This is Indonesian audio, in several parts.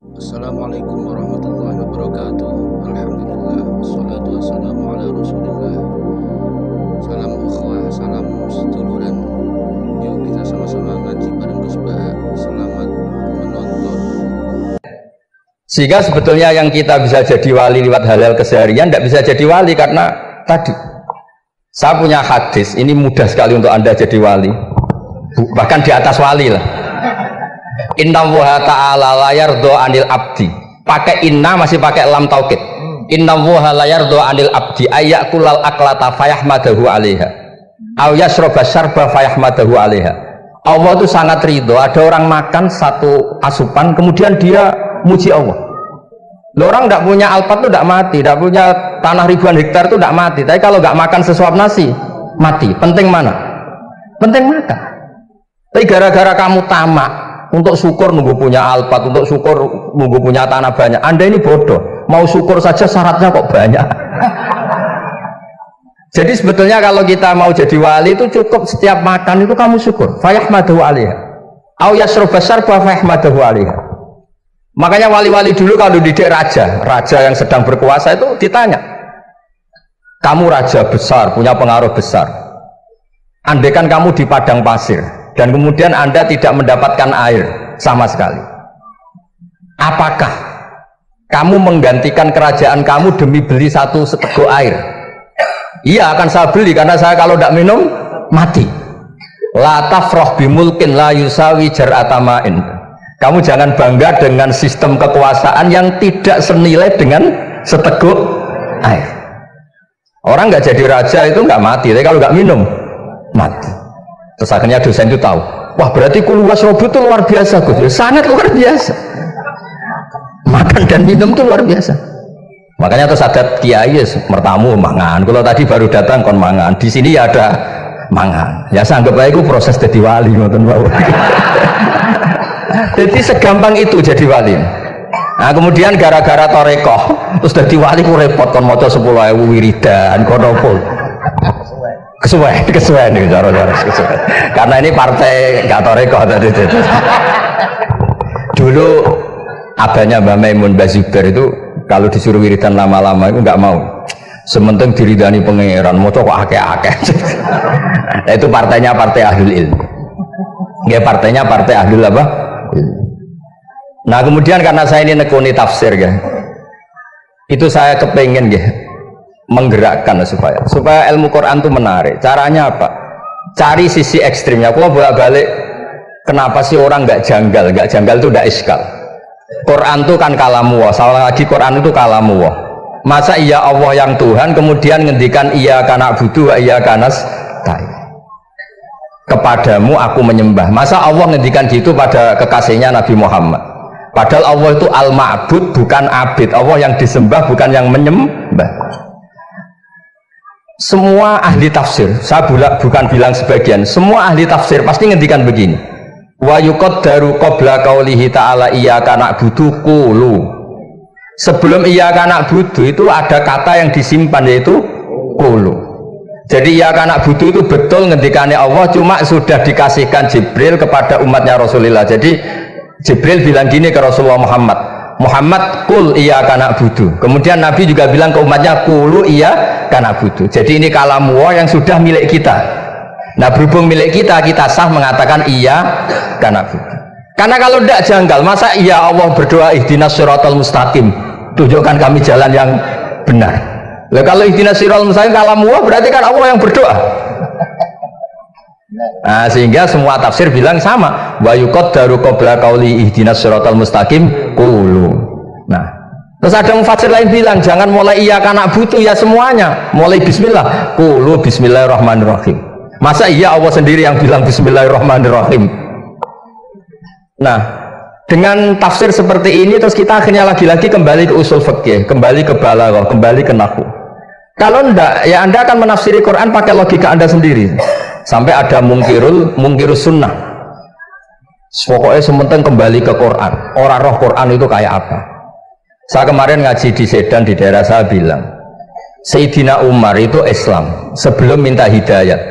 Assalamualaikum warahmatullahi wabarakatuh. Alhamdulillah, wassalatu wassalamu ala rasulillah. Salam ukhwah, salam seduluran. Yuk kita sama-sama ngaji bareng Gus Bah. Selamat menonton. Sehingga sebetulnya yang kita bisa jadi wali lewat hal-hal keseharian tidak bisa jadi wali karena tadi saya punya hadis, ini mudah sekali untuk Anda jadi wali, bahkan di atas wali lah. Inna wuha ta'ala layar do anil abdi, pakai inna masih pakai lam taukid. Inna wuha layar do anil abdi ayyakulal aklata fayahmadahu alaiha aw yasroba syarba fayahmadahu alaiha. Allah itu sangat ridho ada orang makan satu asupan kemudian dia muji Allah. Loh, orang tidak punya alpat itu tidak mati, tidak punya tanah ribuan hektar itu tidak mati, tapi kalau nggak makan sesuap nasi mati. Penting mana? Penting makan. Tapi gara-gara kamu tamak untuk syukur nunggu punya alpat, untuk syukur nunggu punya tanah banyak, Anda ini bodoh. Mau syukur saja syaratnya kok banyak. Jadi sebetulnya kalau kita mau jadi wali itu cukup setiap makan itu kamu syukur. Fayahmadahu alaiha aw yasroba syarba fayahmadahu alaiha. Makanya wali-wali dulu kalau didik raja yang sedang berkuasa itu ditanya, kamu raja besar, punya pengaruh besar, andaikan kamu di padang pasir dan kemudian Anda tidak mendapatkan air sama sekali, apakah kamu menggantikan kerajaan kamu demi beli satu seteguk air? Iya, akan saya beli karena saya kalau tidak minum mati. La tafroh bimulkin la yusawi jar'atamain. Kamu jangan bangga dengan sistem kekuasaan yang tidak senilai dengan seteguk air. Orang nggak jadi raja itu nggak mati, tapi kalau nggak minum mati. Terus akhirnya dosen itu tahu, wah berarti kuluwas robu itu luar biasa, Gus. Sangat luar biasa. Makan dan minum itu luar biasa. Makanya terus ada kiai mertamu mangan. Kalau tadi baru datang kon mangan, di sini ya ada mangan. Ya saya anggap aja itu proses jadi wali, ngoten wae. Jadi segampang itu jadi wali. Nah kemudian gara-gara torekoh terus jadi wali ku repot kon maca 10.000 wiridan kon opo. Kesuwen nih cara-cara kesuwen. Karena ini partai gak torekoh tadi. Dulu abahnya Mbah Maimun Mbah Zubair itu kalau disuruh wiridan lama-lama itu nggak mau. Sementing diridani pangeran, maca kok akeh-akeh. Nah, itu partainya partai ahlul ilmu. Ya partainya partai ahlul apa? Nah kemudian karena saya ini nekuni tafsir ya, itu saya kepengen ya menggerakkan supaya ilmu Quran itu menarik. Caranya apa? Cari sisi ekstrimnya. Kalau bolak-balik kenapa sih orang nggak janggal itu nggak iskal. Quran itu kan kalamu Allah. Salah lagi Quran itu kalamu Allah. Masa iya Allah yang Tuhan kemudian ngendikan iya kana budu wa iya kanas tai. Kepadamu aku menyembah. Masa Allah ngendikan gitu pada kekasihnya Nabi Muhammad? Padahal Allah itu al-ma'bud, bukan abid. Allah yang disembah, bukan yang menyembah. Semua ahli tafsir, saya bukan bilang sebagian, semua ahli tafsir pasti ngendikan begini. Wa yuqaddaru qabla qaulihi ta'ala iyyaka na'budu qulu. Sebelum iyyaka na'budu itu ada kata yang disimpan yaitu qulu. Jadi ya anak butuh itu betul ngendikannya Allah, cuma sudah dikasihkan Jibril kepada umatnya Rasulullah. Jadi Jibril bilang gini ke Rasulullah Muhammad kul iya kanak butuh. Kemudian Nabi juga bilang ke umatnya kulu iya kanak butuh. Jadi ini kalam Allah yang sudah milik kita. Nah berhubung milik kita, kita sah mengatakan iya kanak butuh. Karena kalau tidak janggal, masa iya Allah berdoa ihdinas siratal mustaqim, tunjukkan kami jalan yang benar. Lah kalau ihdinas siratal mustaqim kalamu Allah berarti kan Allah yang berdoa. Nah, sehingga semua tafsir bilang sama. Wa yuqaddaru qabla qauli ihdinas siratal mustaqim qulu. Nah, terus ada mufassir lain bilang jangan mulai iya kana butuh ya semuanya. Mulai bismillah, qulu bismillahirrahmanirrahim. Masa iya Allah sendiri yang bilang bismillahirrahmanirrahim. Nah, dengan tafsir seperti ini terus kita akhirnya lagi-lagi kembali ke usul fikih, kembali ke balaghah, kembali ke nahwu. Kalau enggak, ya Anda akan menafsiri Quran pakai logika Anda sendiri. Sampai ada mungkirus sunnah. Pokoknya sementing kembali ke Quran. Orang roh Quran itu kayak apa? Saya kemarin ngaji di Sedan di daerah saya bilang, Sayyidina Umar itu Islam sebelum minta hidayat.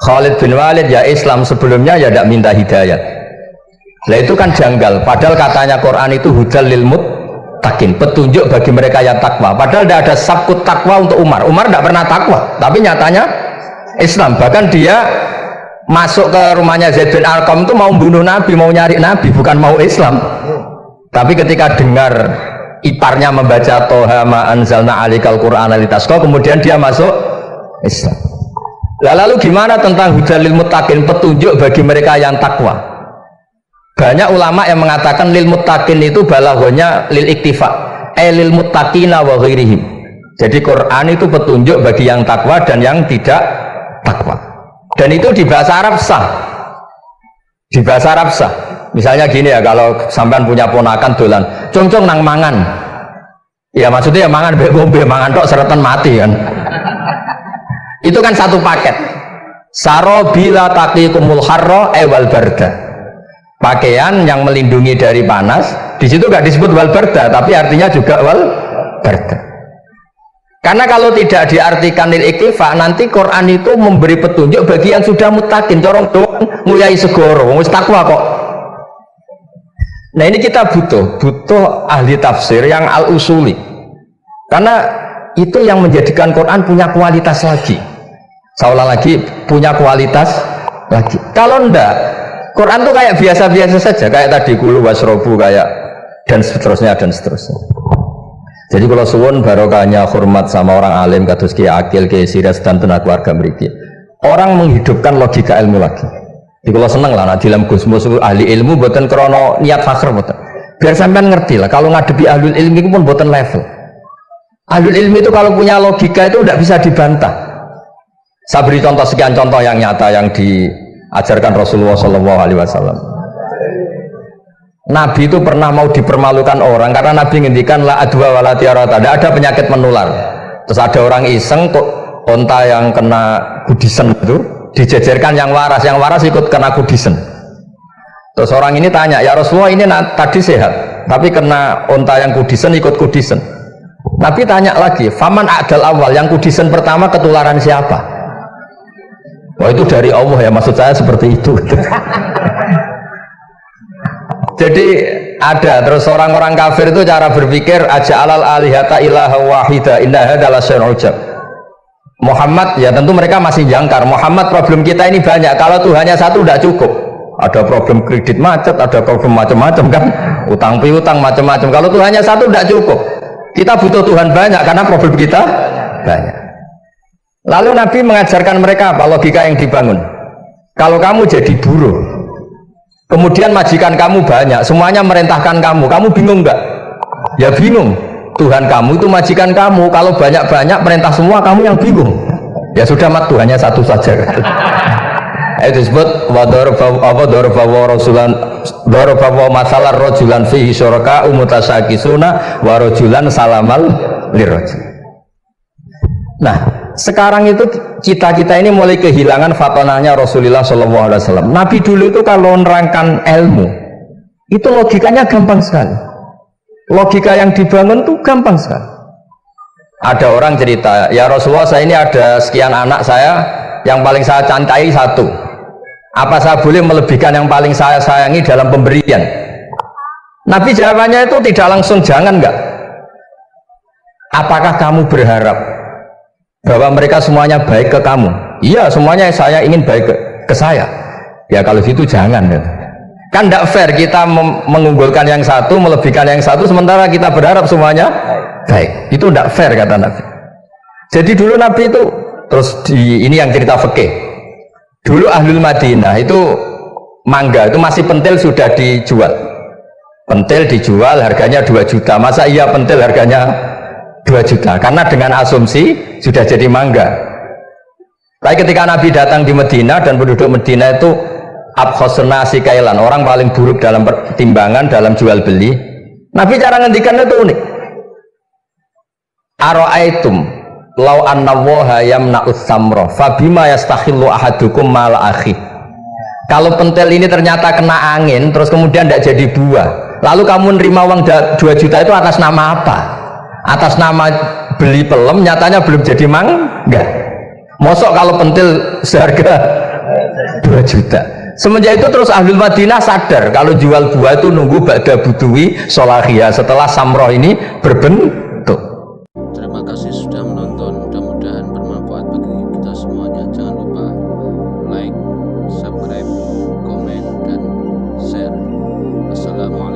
Khalid bin Walid ya Islam sebelumnya ya tidak minta hidayat. Lah itu kan janggal, padahal katanya Quran itu hudal lil muttaqin, petunjuk bagi mereka yang takwa. Padahal tidak ada sabkut takwa untuk Umar. Umar tidak pernah takwa, tapi nyatanya Islam. Bahkan dia masuk ke rumahnya Zaid bin Arqam itu mau bunuh Nabi, mau nyari Nabi, bukan mau Islam. Tapi ketika dengar iparnya membaca Toha ma anzalna alikal Qur'ana litasqa, kemudian dia masuk Islam. Lalu gimana tentang hudal lil muttaqin, petunjuk bagi mereka yang takwa? Banyak ulama yang mengatakan lil muttaqin itu balaghahnya lil iktifa, lil muttaqina wa ghairihim. Jadi Quran itu petunjuk bagi yang takwa dan yang tidak takwa. Dan itu di bahasa Arab sah. Di bahasa Arab sah. Misalnya gini ya, kalau sampean punya ponakan dolan, congcong nang mangan. Ya maksudnya ya mangan mbek ngombe, mangan tok seretan mati kan. Itu kan satu paket. Saro bila taqikumul harra wal barda. Pakaian yang melindungi dari panas, di situ nggak disebut wal barda, tapi artinya juga wal barda. Karena kalau tidak diartikan lil iktifa, nanti Quran itu memberi petunjuk bagi yang sudah muttaqin, corong doang nguyai segoro, wis takwa kok. Nah ini kita butuh ahli tafsir yang al-usuli, karena itu yang menjadikan Quran punya kualitas lagi. Seolah lagi punya kualitas lagi. Kalau ndak, Quran tuh kayak biasa-biasa saja, kayak tadi kulu wasrobu, kayak dan seterusnya dan seterusnya. Jadi kalau suwun barokahnya hormat sama orang alim kados Ki Akil, Ki Siras dan tenaga keluarga mriki. Orang menghidupkan logika ilmu lagi. Jadi kalau seneng lah nah, dalam Gusmus ahli ilmu boten krono niat fakir boten. Biar sampean ngerti lah, kalau ngadepi ahlul ilmi itu pun boten level. Ahlul ilmi itu kalau punya logika itu tidak bisa dibantah. Saya beri contoh sekian contoh yang nyata yang diajarkan Rasulullah SAW. Nabi itu pernah mau dipermalukan orang karena Nabi ngendikan la adwa wala tiarata, tidak ada penyakit menular. Terus ada orang iseng kok onta yang kena kudisen itu dijejerkan yang waras ikut kena kudisen. Terus orang ini tanya, ya Rasulullah ini tadi sehat, tapi kena onta yang kudisen ikut kudisen. Nabi tanya lagi, faman a'dal awal, yang kudisen pertama ketularan siapa? Wah itu dari Allah ya, maksud saya seperti itu. Jadi ada terus orang-orang kafir itu cara berpikir aja alal alihata ilaha wahida inna hadalah syai'un ujab. Muhammad ya tentu mereka masih jangkar. Muhammad problem kita ini banyak. Kalau Tuhannya satu tidak cukup. Ada problem kredit macet, ada problem macam-macam kan, utang piutang macam-macam. Kalau Tuhannya satu tidak cukup. Kita butuh Tuhan banyak karena problem kita banyak. Lalu Nabi mengajarkan mereka apa logika yang dibangun. Kalau kamu jadi buruh, kemudian majikan kamu banyak, semuanya merintahkan kamu bingung nggak? Ya bingung. Tuhan kamu itu majikan kamu, kalau banyak-banyak perintah semua kamu yang bingung. Ya sudah mat Tuhannya satu saja. Itu disebut wadorobawa masalah rojulan fihi syuraka umutasakisuna warojulan salamal lirrojul. Nah sekarang itu kita ini mulai kehilangan fatonahnya Rasulullah SAW. Nabi dulu itu kalau menerangkan ilmu itu logikanya gampang sekali. Logika yang dibangun itu gampang sekali. Ada orang cerita, ya Rasulullah saya ini ada sekian anak saya, yang paling saya cintai satu. Apa saya boleh melebihkan yang paling saya sayangi dalam pemberian? Nabi jawabannya itu tidak langsung jangan enggak. Apakah kamu berharap bahwa mereka semuanya baik ke kamu? Iya semuanya saya ingin baik ke saya. Ya kalau gitu jangan ya. Kan tidak fair kita mengunggulkan yang satu, melebihkan yang satu, sementara kita berharap semuanya baik. Itu tidak fair kata Nabi. Jadi dulu Nabi itu terus ini yang cerita fikih. Dulu Ahlul Madinah itu mangga itu masih pentil sudah dijual. Pentil dijual harganya 2 juta. Masa iya pentil harganya 2 juta? Karena dengan asumsi sudah jadi mangga. Tapi ketika Nabi datang di Medina dan penduduk Medina itu abkhosna sikailan, orang paling buruk dalam pertimbangan dalam jual beli, Nabi cara ngendikannya itu unik. Aro'aitum lau annallaha yamna'us samra fabima yastakhillu ahadukum mala akhi. Kalau pentil ini ternyata kena angin terus kemudian tidak jadi buah, lalu kamu nerima uang 2 juta itu atas nama apa? Atas nama beli pelem, nyatanya belum jadi mangga. Mosok kalau pentil seharga 2 juta. Semenjak itu terus Ahlul Madinah sadar kalau jual buah itu nunggu ba'da budui solahiyah, setelah samroh ini berbentuk. Terima kasih sudah menonton, mudah-mudahan bermanfaat bagi kita semuanya. Jangan lupa like, subscribe, komen, dan share. Wassalamualaikum.